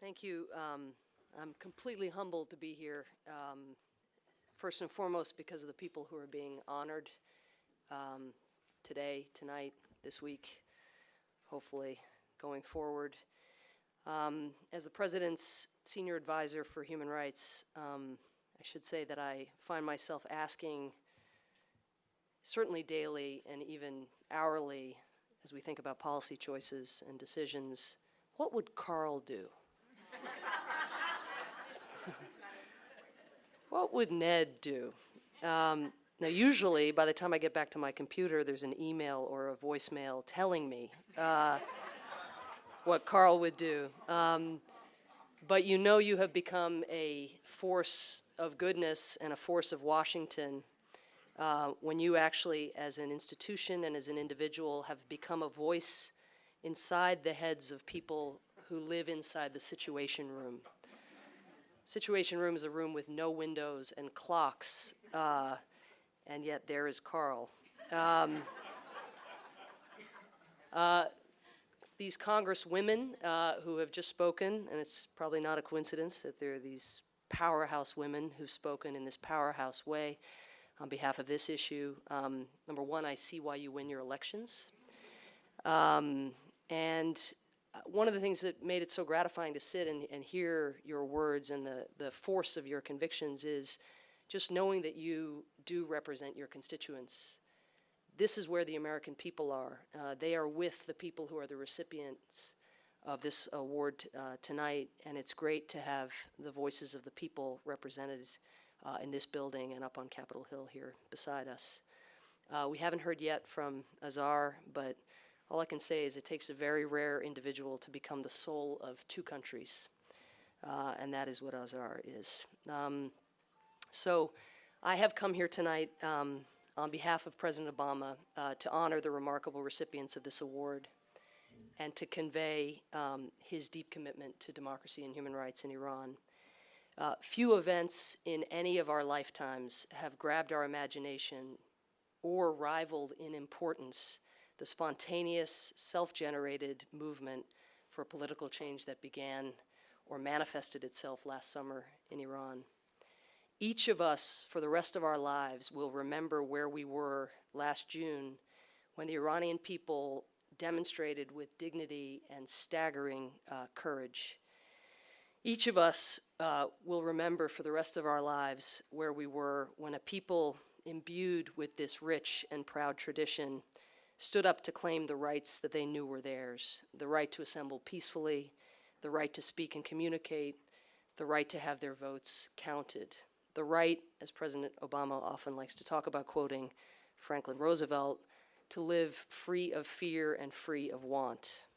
Thank you. I'm completely humbled to be here, first and foremost because of the people who are being honored today, tonight, this week, hopefully going forward. As the President's Senior Advisor for Human Rights, I should say that I find myself asking, certainly daily and even hourly, as we think about policy choices and decisions, what would Carl do? What would Ned do? Now, usually, by the time I get back to my computer, there's an email or a voicemail telling me what Carl would do. But you know you have become a force of goodness and a force of Washington when you actually, as an institution and as an individual, have become a voice inside the heads of people who live inside the Situation Room. Situation Room is a room with no windows and clocks, and yet there is Carl. These Congresswomen who have just spoken, and it's probably not a coincidence that there are these powerhouse women who've spoken in this powerhouse way on behalf of this issue. Number one, I see why you win your elections. And one of the things that made it so gratifying to sit and hear your words and the force of your convictions is just knowing that you do represent your constituents. This is where the American people are. They are with the people who are the recipients of this award tonight, and it's great to have the voices of the people represented in this building and up on Capitol Hill here beside us. We haven't heard yet from Azar, but all I can say is it takes a very rare individual to become the soul of two countries, and that is what Azar is. So I have come here tonight on behalf of President Obama to honor the remarkable recipients of this award and to convey his deep commitment to democracy and human rights in Iran. Few events in any of our lifetimes have grabbed our imagination or rivaled in importance the spontaneous, self-generated movement for political change that began or manifested itself last summer in Iran. Each of us, for the rest of our lives, will remember where we were last June when the Iranian people demonstrated with dignity and staggering courage. Each of us will remember for the rest of our lives where we were when a people imbued with this rich and proud tradition stood up to claim the rights that they knew were theirs, the right to assemble peacefully, the right to speak and communicate, the right to have their votes counted, the right, as President Obama often likes to talk about, quoting Franklin Roosevelt, to live free of fear and free of want.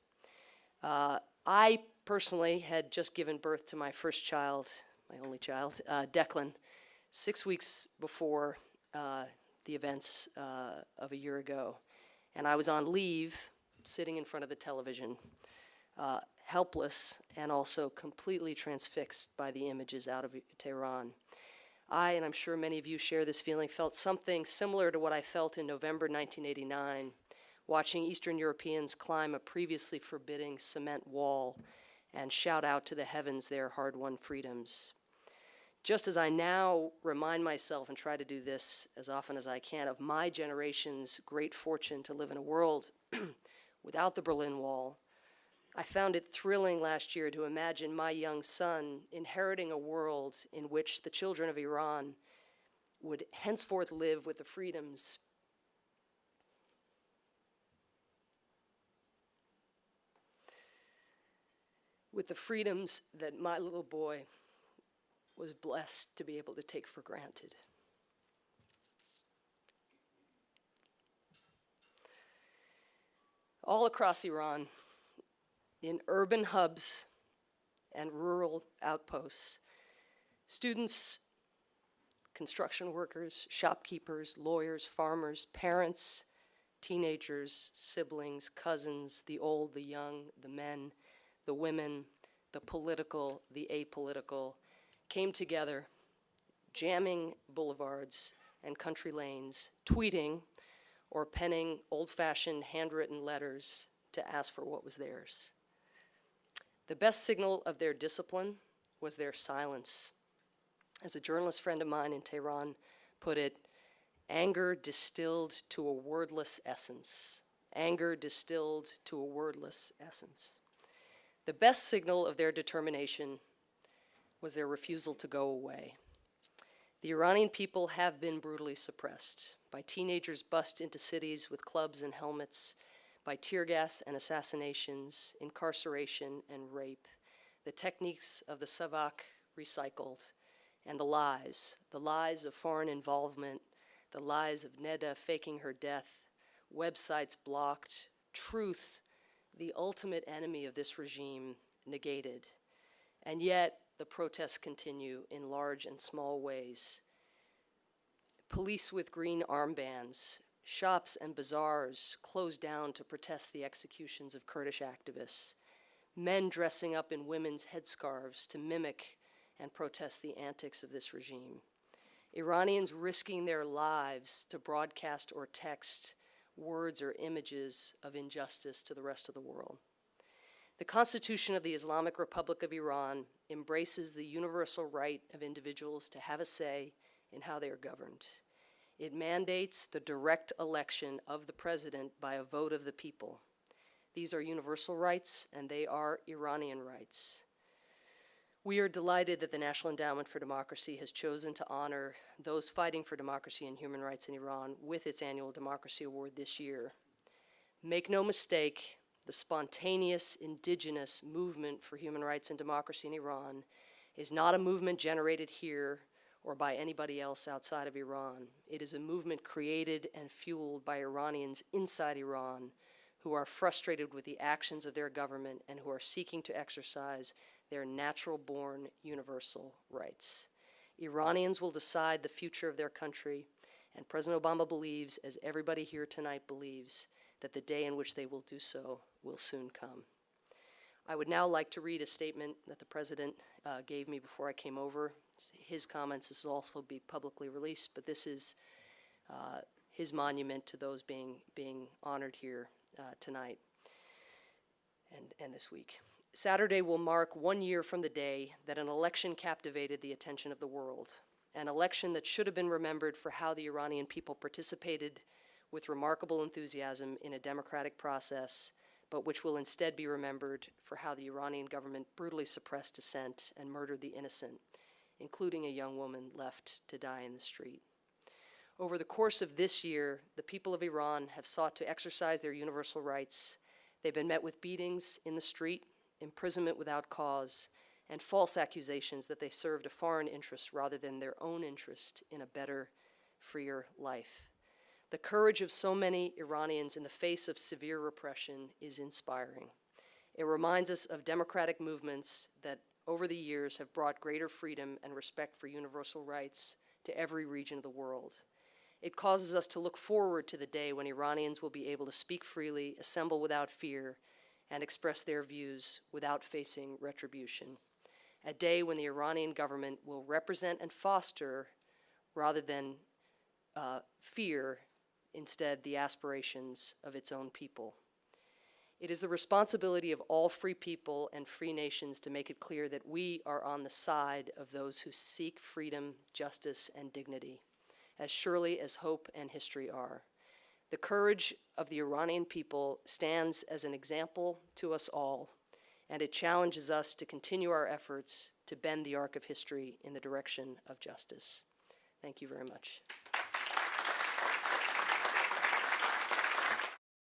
I personally had just given birth to my first child, my only child, Declan, 6 weeks before the events of a year ago. And I was on leave, sitting in front of the television, helpless and also completely transfixed by the images out of Tehran. I, and I'm sure many of you share this feeling, felt something similar to what I felt in November 1989, watching Eastern Europeans climb a previously forbidding cement wall and shout out to the heavens their hard-won freedoms. Just as I now remind myself, and try to do this as often as I can, of my generation's great fortune to live in a world without the Berlin Wall, I found it thrilling last year to imagine my young son inheriting a world in which the children of Iran would henceforth live with the freedoms that my little boy was blessed to be able to take for granted. All across Iran, in urban hubs and rural outposts, students, construction workers, shopkeepers, lawyers, farmers, parents, teenagers, siblings, cousins, the old, the young, the men, the women, the political, the apolitical, came together, jamming boulevards and country lanes, tweeting or penning old-fashioned handwritten letters to ask for what was theirs. The best signal of their discipline was their silence. As a journalist friend of mine in Tehran put it, anger distilled to a wordless essence. Anger distilled to a wordless essence. The best signal of their determination was their refusal to go away. The Iranian people have been brutally suppressed by teenagers bussed into cities with clubs and helmets, by tear gas and assassinations, incarceration and rape, the techniques of the Savak recycled, and the lies of foreign involvement, the lies of Neda faking her death, websites blocked, truth, the ultimate enemy of this regime, negated. And yet, the protests continue in large and small ways. Police with green armbands, shops and bazaars closed down to protest the executions of Kurdish activists, men dressing up in women's headscarves to mimic and protest the antics of this regime, Iranians risking their lives to broadcast or text words or images of injustice to the rest of the world. The Constitution of the Islamic Republic of Iran embraces the universal right of individuals to have a say in how they are governed. It mandates the direct election of the president by a vote of the people. These are universal rights, and they are Iranian rights. We are delighted that the National Endowment for Democracy has chosen to honor those fighting for democracy and human rights in Iran with its annual Democracy Award this year. Make no mistake, the spontaneous indigenous movement for human rights and democracy in Iran is not a movement generated here or by anybody else outside of Iran. It is a movement created and fueled by Iranians inside Iran who are frustrated with the actions of their government and who are seeking to exercise their natural-born universal rights. Iranians will decide the future of their country, and President Obama believes, as everybody here tonight believes, that the day in which they will do so will soon come. I would now like to read a statement that the President gave me before I came over. His comments, this will also be publicly released, but this is his monument to those being honored here tonight and this week. Saturday will mark 1 year from the day that an election captivated the attention of the world, an election that should have been remembered for how the Iranian people participated with remarkable enthusiasm in a democratic process, but which will instead be remembered for how the Iranian government brutally suppressed dissent and murdered the innocent, including a young woman left to die in the street. Over the course of this year, the people of Iran have sought to exercise their universal rights. They've been met with beatings in the street, imprisonment without cause, and false accusations that they served a foreign interest rather than their own interest in a better, freer life. The courage of so many Iranians in the face of severe repression is inspiring. It reminds us of democratic movements that over the years have brought greater freedom and respect for universal rights to every region of the world. It causes us to look forward to the day when Iranians will be able to speak freely, assemble without fear, and express their views without facing retribution. A day when the Iranian government will represent and foster, rather than fear, instead the aspirations of its own people. It is the responsibility of all free people and free nations to make it clear that we are on the side of those who seek freedom, justice, and dignity, as surely as hope and history are. The courage of the Iranian people stands as an example to us all, and it challenges us to continue our efforts to bend the arc of history in the direction of justice. Thank you very much.